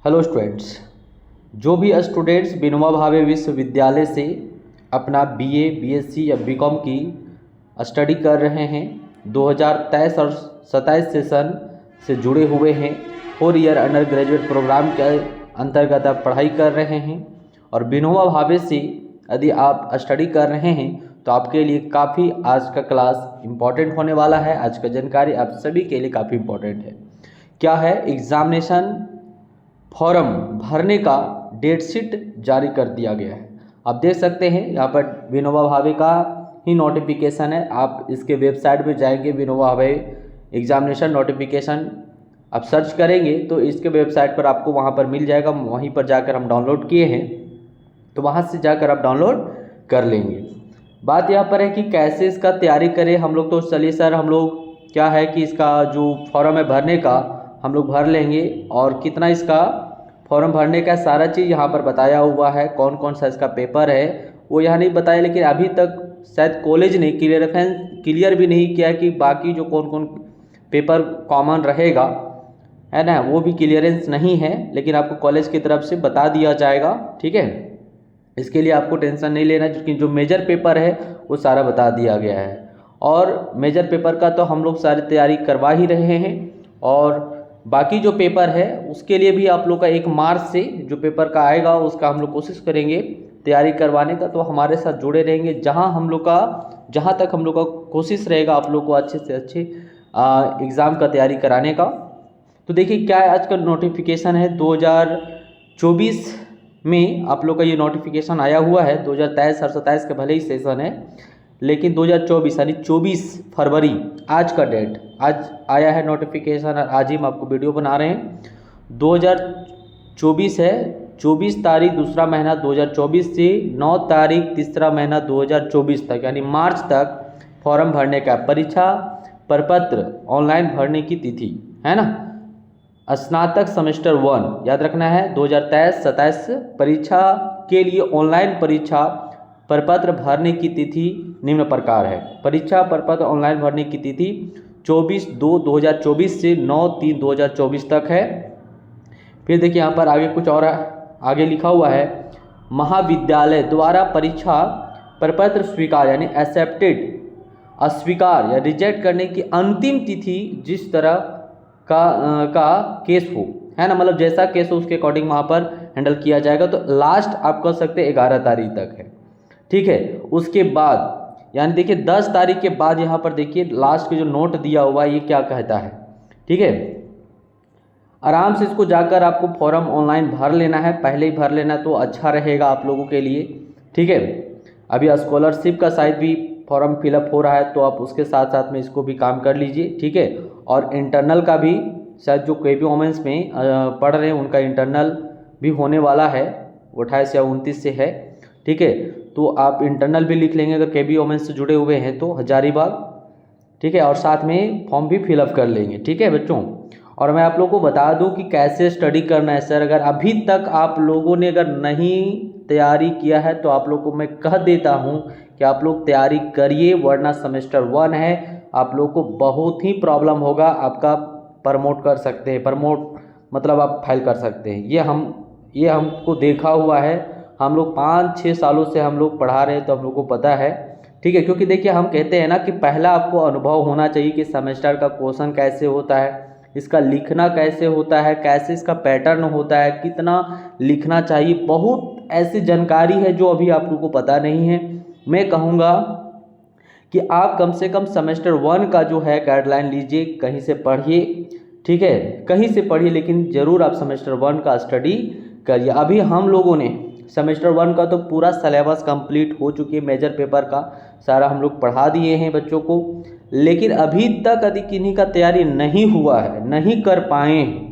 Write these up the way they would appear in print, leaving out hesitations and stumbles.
Hello students, जो भी students Vinoba Bhave विश्वविद्यालय से अपना बीए, बीएससी या बीकॉम की स्टडी कर रहे हैं, 2023 और 27 सेशन से जुड़े हुए हैं, 4 ईयर अंडर ग्रेजुएट प्रोग्राम के अंतर्गत आप पढ़ाई कर रहे हैं और विनोबा भावे से यदि आप स्टडी कर रहे हैं तो आपके लिए काफ़ी आज का क्लास इम्पॉर्टेंट होने वाला है। आज का जानकारी आप सभी के लिए काफ़ी इम्पॉर्टेंट है। क्या है? एग्जामिनेशन फॉर्म भरने का डेट शीट जारी कर दिया गया है। आप देख सकते हैं यहाँ पर विनोबा भावे का ही नोटिफिकेशन है। आप इसके वेबसाइट पे जाएंगे, विनोबा भावे एग्जामिनेशन नोटिफिकेशन आप सर्च करेंगे तो इसके वेबसाइट पर आपको वहाँ पर मिल जाएगा। वहीं पर जाकर हम डाउनलोड किए हैं तो वहाँ से जाकर आप डाउनलोड कर लेंगे। बात यहाँ पर है कि कैसे इसका तैयारी करें हम लोग। तो चलिए सर, हम लोग क्या है कि इसका जो फॉर्म है भरने का हम लोग भर लेंगे और कितना इसका फॉर्म भरने का सारा चीज़ यहाँ पर बताया हुआ है। कौन कौन सा इसका पेपर है वो यहाँ नहीं बताया, लेकिन अभी तक शायद कॉलेज ने क्लियर भी नहीं किया कि बाकी जो कौन कौन पेपर कॉमन रहेगा, है ना, वो भी क्लियरेंस नहीं है, लेकिन आपको कॉलेज की तरफ से बता दिया जाएगा। ठीक है, इसके लिए आपको टेंशन नहीं लेना, क्योंकि जो मेजर पेपर है वो सारा बता दिया गया है। और मेजर पेपर का तो हम लोग सारी तैयारी करवा ही रहे हैं और बाकी जो पेपर है उसके लिए भी आप लोग का 1 मार्च से जो पेपर का आएगा उसका हम लोग कोशिश करेंगे तैयारी करवाने का। तो हमारे साथ जुड़े रहेंगे, जहाँ तक हम लोग का कोशिश रहेगा आप लोग को अच्छे से अच्छे एग्ज़ाम का तैयारी कराने का। तो देखिए क्या है, आज का नोटिफिकेशन है 2024 में आप लोग का ये नोटिफिकेशन आया हुआ है। 2023 और 27 का भले ही सेशन है, लेकिन 2024 यानी 24 फरवरी आज का डेट, आज आया है नोटिफिकेशन और आज ही हम आपको वीडियो बना रहे हैं। 2024 है, 24 तारीख दूसरा महीना 2024 से 9 तारीख तीसरा महीना 2024 तक, यानी मार्च तक फॉर्म भरने का। परीक्षा प्रपत्र ऑनलाइन भरने की तिथि है ना। स्नातक सेमेस्टर 1 याद रखना है, 2023-27 परीक्षा के लिए ऑनलाइन परीक्षा प्रपत्र भरने की तिथि निम्न प्रकार है। परीक्षा प्रपत्र ऑनलाइन भरने की तिथि 24/2/2024 से 9/3/2024 तक है। फिर देखिए यहाँ पर आगे कुछ और आगे लिखा हुआ है, महाविद्यालय द्वारा परीक्षा प्रपत्र स्वीकार यानी एक्सेप्टेड, अस्वीकार या रिजेक्ट करने की अंतिम तिथि जिस तरह का केस हो, है ना, मतलब जैसा केस हो उसके अकॉर्डिंग वहाँ पर हैंडल किया जाएगा। तो लास्ट आप कह सकते हैं 11 तारीख तक है। ठीक है, उसके बाद यानी देखिए 10 तारीख के बाद यहाँ पर देखिए लास्ट के जो नोट दिया हुआ है ये क्या कहता है। ठीक है, आराम से इसको जाकर आपको फॉर्म ऑनलाइन भर लेना है, पहले ही भर लेना तो अच्छा रहेगा आप लोगों के लिए। ठीक है, अभी स्कॉलरशिप का शायद भी फॉर्म फिलअप हो रहा है तो आप उसके साथ साथ में इसको भी काम कर लीजिए। ठीक है, और इंटरनल का भी शायद जो केबी वोमेंस में पढ़ रहे हैं उनका इंटरनल भी होने वाला है, 28 या 29 से है। ठीक है, तो आप इंटरनल भी लिख लेंगे अगर केबी वोमेंस से जुड़े हुए हैं तो हजारीबाग। ठीक है, और साथ में फॉर्म भी फिलअप कर लेंगे। ठीक है बच्चों, और मैं आप लोगों को बता दूं कि कैसे स्टडी करना है। सर, अगर अभी तक आप लोगों ने अगर नहीं तैयारी किया है तो आप लोग को मैं कह देता हूं कि आप लोग तैयारी करिए, वरना सेमेस्टर 1 है, आप लोग को बहुत ही प्रॉब्लम होगा। आपका प्रमोट कर सकते हैं, प्रमोट मतलब आप फेल कर सकते हैं। ये हमको देखा हुआ है, हम लोग 5-6 सालों से हम लोग पढ़ा रहे हैं तो हम लोग को पता है। ठीक है, क्योंकि देखिए हम कहते हैं ना कि पहला आपको अनुभव होना चाहिए कि सेमेस्टर का क्वेश्चन कैसे होता है, इसका लिखना कैसे होता है, कैसे इसका पैटर्न होता है, कितना लिखना चाहिए। बहुत ऐसी जानकारी है जो अभी आप लोगों को पता नहीं है। मैं कहूँगा कि आप कम से कम सेमेस्टर 1 का जो है गाइडलाइन लीजिए, कहीं से पढ़िए। ठीक है, कहीं से पढ़िए, लेकिन ज़रूर आप सेमेस्टर 1 का स्टडी करिए। अभी हम लोगों ने सेमेस्टर 1 का तो पूरा सिलेबस कंप्लीट हो चुकी है, मेजर पेपर का सारा हम लोग पढ़ा दिए हैं बच्चों को, लेकिन अभी तक यदि किन्हीं का तैयारी नहीं हुआ है, नहीं कर पाए हैं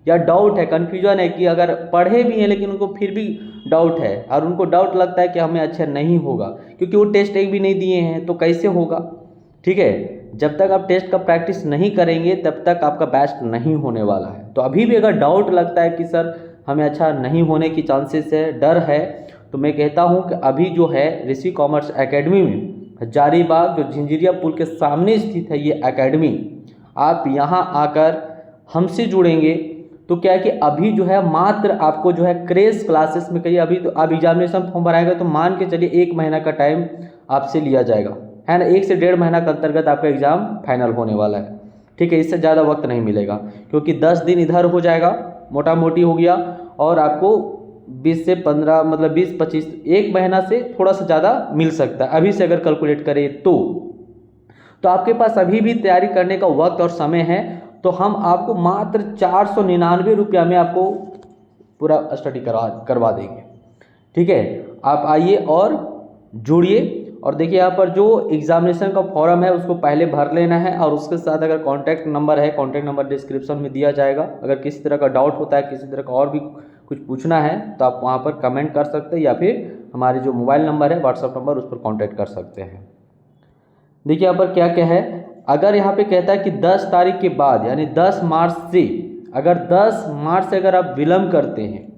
या डाउट है, कन्फ्यूजन है कि अगर पढ़े भी हैं लेकिन उनको फिर भी डाउट है और उनको डाउट लगता है कि हमें अच्छा नहीं होगा क्योंकि वो टेस्ट एक भी नहीं दिए हैं तो कैसे होगा। ठीक है, जब तक आप टेस्ट का प्रैक्टिस नहीं करेंगे तब तक आपका बेस्ट नहीं होने वाला है। तो अभी भी अगर डाउट लगता है कि सर हमें अच्छा नहीं होने की चांसेस है, डर है, तो मैं कहता हूं कि अभी जो है ऋषि कॉमर्स एकेडमी में हजारीबाग जो झिंझिरिया पुल के सामने स्थित है ये एकेडमी, आप यहाँ आकर हमसे जुड़ेंगे तो क्या है कि अभी जो है मात्र आपको जो है क्रेश क्लासेस में करिए। अभी तो आप एग्जामिनेशन फॉर्म भराएगा तो मान के चलिए 1 महीना का टाइम आपसे लिया जाएगा, है ना। 1 से 1.5 महीना के अंतर्गत आपका एग्ज़ाम फाइनल होने वाला है, ठीक है। इससे ज़्यादा वक्त नहीं मिलेगा, क्योंकि 10 दिन इधर हो जाएगा, मोटा मोटी हो गया, और आपको 20 से 15 मतलब 20-25 1 महीना से थोड़ा सा ज़्यादा मिल सकता है अभी से अगर कैलकुलेट करें तो आपके पास अभी भी तैयारी करने का वक्त और समय है। तो हम आपको मात्र 499 रुपया में आपको पूरा स्टडी करवा देंगे, ठीक है। आप आइए और जुड़िए, और देखिए यहाँ पर जो एग्जामिनेशन का फॉर्म है उसको पहले भर लेना है, और उसके साथ अगर कॉन्टैक्ट नंबर है, कॉन्टैक्ट नंबर डिस्क्रिप्शन में दिया जाएगा। अगर किसी तरह का डाउट होता है, किसी तरह का और भी कुछ पूछना है तो आप वहाँ पर कमेंट कर सकते हैं, या फिर हमारे जो मोबाइल नंबर है, व्हाट्सअप नंबर, उस पर कॉन्टैक्ट कर सकते हैं। देखिए यहाँ पर क्या क्या है, अगर यहाँ पे कहता है कि 10 तारीख के बाद यानी 10 मार्च से, अगर 10 मार्च से अगर आप विलम्ब करते हैं,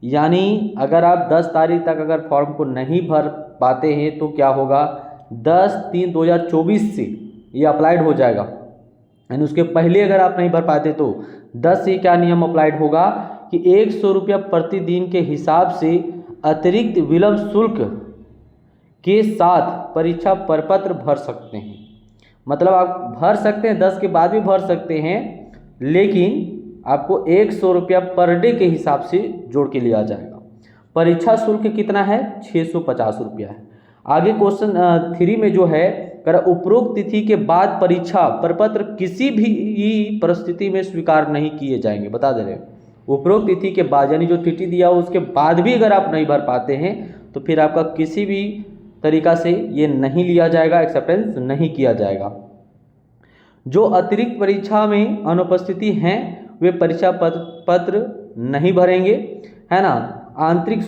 यानी अगर आप 10 तारीख तक अगर फॉर्म को नहीं भर पाते हैं तो क्या होगा, 10/3/2024 से ये अप्लाइड हो जाएगा। यानी उसके पहले अगर आप नहीं भर पाते तो 10 से क्या नियम अप्लाइड होगा कि 100 रुपया प्रतिदिन के हिसाब से अतिरिक्त विलम्ब शुल्क के साथ परीक्षा प्रपत्र भर सकते हैं। मतलब आप भर सकते हैं, 10 के बाद भी भर सकते हैं, लेकिन आपको 100 रुपया पर डे के हिसाब से जोड़ के लिया जाएगा। परीक्षा शुल्क कितना है, 650 रुपया है। आगे क्वेश्चन 3 में जो है कर उपरोक्त तिथि के बाद परीक्षा प्रपत्र किसी भी परिस्थिति में स्वीकार नहीं किए जाएंगे। बता दे रहे हैं, उपरोक्त तिथि के बाद यानी जो तिथि दिया हो उसके बाद भी अगर आप नहीं भर पाते हैं तो फिर आपका किसी भी तरीका से ये नहीं लिया जाएगा, एक्सेप्टेंस नहीं किया जाएगा। जो अतिरिक्त परीक्षा में अनुपस्थिति हैं वे परीक्षा पत्र नहीं भरेंगे, है ना। आंतरिक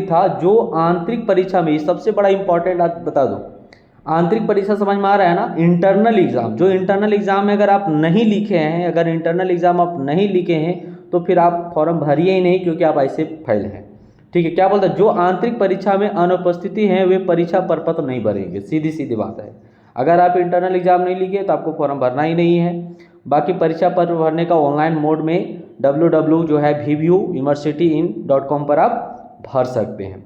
था, जो आंतरिक परीक्षा में, सबसे बड़ा इंपॉर्टेंट आप बता दो, आंतरिक परीक्षा समझ में आ रहा है ना, इंटरनल एग्जाम, जो इंटरनल एग्जाम में अगर आप नहीं लिखे हैं, अगर इंटरनल एग्जाम आप नहीं लिखे हैं तो फिर आप फॉर्म भरिए ही नहीं, क्योंकि आप ऐसे फेल हैं, ठीक है। क्या बोलता है, जो आंतरिक परीक्षा में अनुपस्थिति हैं वे परीक्षा प्रपत्र नहीं भरेंगे, सीधी सीधी बात है। अगर आप इंटरनल एग्जाम नहीं लिखे तो आपको फॉर्म भरना ही नहीं है। बाकी परीक्षा पत्र भरने का ऑनलाइन मोड में www.vviewuniversityin.com पर आप भर सकते हैं,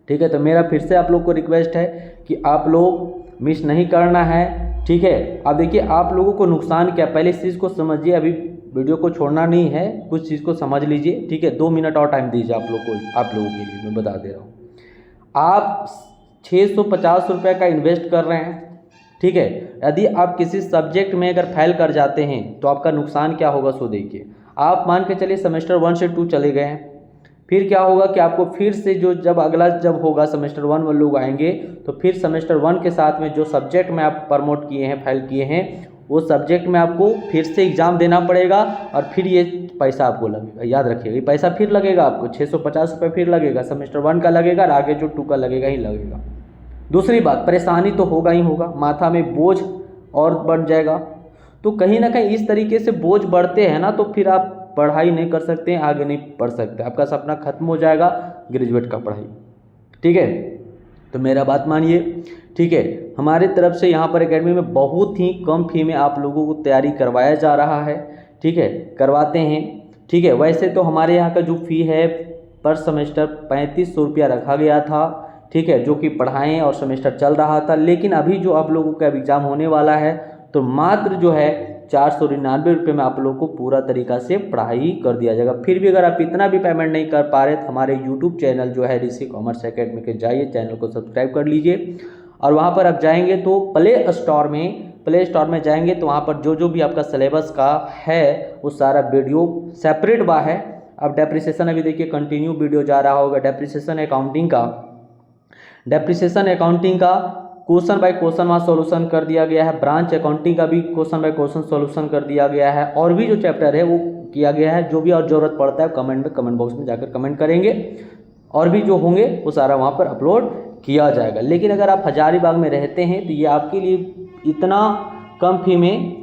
ठीक है। तो मेरा फिर से आप लोग को रिक्वेस्ट है कि आप लोग मिस नहीं करना है, ठीक है। अब देखिए आप लोगों को नुकसान क्या, पहले इस चीज़ को समझिए, अभी वीडियो को छोड़ना नहीं है, कुछ चीज़ को समझ लीजिए, ठीक है। 2 मिनट और टाइम दीजिए आप लोगों के लिए, मैं बता दे रहा हूँ। आप 650 रुपये का इन्वेस्ट कर रहे हैं, ठीक है। यदि आप किसी सब्जेक्ट में अगर फेल कर जाते हैं तो आपका नुकसान क्या होगा, सो देखिए। आप मान के चलिए सेमेस्टर 1 से 2 चले गए हैं, फिर क्या होगा कि आपको फिर से जो जब होगा सेमेस्टर 1 में लोग आएंगे तो फिर सेमेस्टर 1 के साथ में जो सब्जेक्ट में आप प्रमोट किए हैं, फेल किए हैं, वो सब्जेक्ट में आपको फिर से एग्ज़ाम देना पड़ेगा, और फिर ये पैसा आपको लगेगा। याद रखिएगा, ये पैसा फिर लगेगा आपको, 650 रुपये फिर लगेगा, सेमेस्टर 1 का लगेगा, और आगे जो 2 का लगेगा ही लगेगा। दूसरी बात, परेशानी तो होगा ही होगा, माथा में बोझ और बढ़ जाएगा। तो कहीं ना कहीं इस तरीके से बोझ बढ़ते हैं ना, तो फिर आप पढ़ाई नहीं कर सकते हैं, आगे नहीं पढ़ सकते, आपका सपना खत्म हो जाएगा ग्रेजुएट का पढ़ाई, ठीक है। तो मेरा बात मानिए, ठीक है। हमारे तरफ से यहाँ पर एकेडमी में बहुत ही कम फी में आप लोगों को तैयारी करवाया जा रहा है, ठीक है, करवाते हैं, ठीक है। वैसे तो हमारे यहाँ का जो फ़ी है पर सेमेस्टर 3500 रुपया रखा गया था, ठीक है, जो कि पढ़ाएँ और सेमेस्टर चल रहा था। लेकिन अभी जो आप लोगों का एग्ज़ाम होने वाला है तो मात्र जो है 499 रुपये में आप लोगों को पूरा तरीका से पढ़ाई कर दिया जाएगा। फिर भी अगर आप इतना भी पेमेंट नहीं कर पा रहे तो हमारे यूट्यूब चैनल जो है ऋषि कॉमर्स एकेडमी के जाइए, चैनल को सब्सक्राइब कर लीजिए, और वहाँ पर आप जाएंगे तो प्ले स्टोर में जाएंगे तो वहाँ पर जो भी आपका सिलेबस का है वो सारा वीडियो सेपरेट हुआ है। अब डेप्रिसिएशन अभी देखिए कंटिन्यू वीडियो जा रहा होगा, डेप्रिसिएशन अकाउंटिंग का क्वेश्चन बाय क्वेश्चन वहाँ सॉल्यूशन कर दिया गया है। ब्रांच अकाउंटिंग का भी क्वेश्चन बाय क्वेश्चन सॉल्यूशन कर दिया गया है, और भी जो चैप्टर है वो किया गया है। जो भी और ज़रूरत पड़ता है कमेंट बॉक्स में जाकर कमेंट करेंगे, और भी जो होंगे वो सारा वहाँ पर अपलोड किया जाएगा। लेकिन अगर आप हजारीबाग में रहते हैं तो ये आपके लिए इतना कम फी में,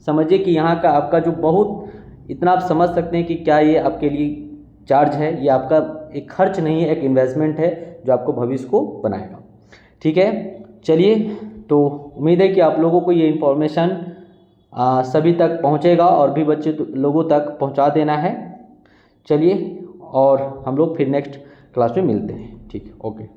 समझिए कि यहाँ का आपका जो बहुत इतना आप समझ सकते हैं कि क्या ये आपके लिए चार्ज है, ये आपका एक खर्च नहीं है, एक इन्वेस्टमेंट है जो आपको भविष्य को बनाएगा, ठीक है। चलिए, तो उम्मीद है कि आप लोगों को ये इन्फॉर्मेशन सभी तक पहुंचेगा और भी बच्चे लोगों तक पहुंचा देना है। चलिए, और हम लोग फिर नेक्स्ट क्लास में मिलते हैं। ठीक है, ओके।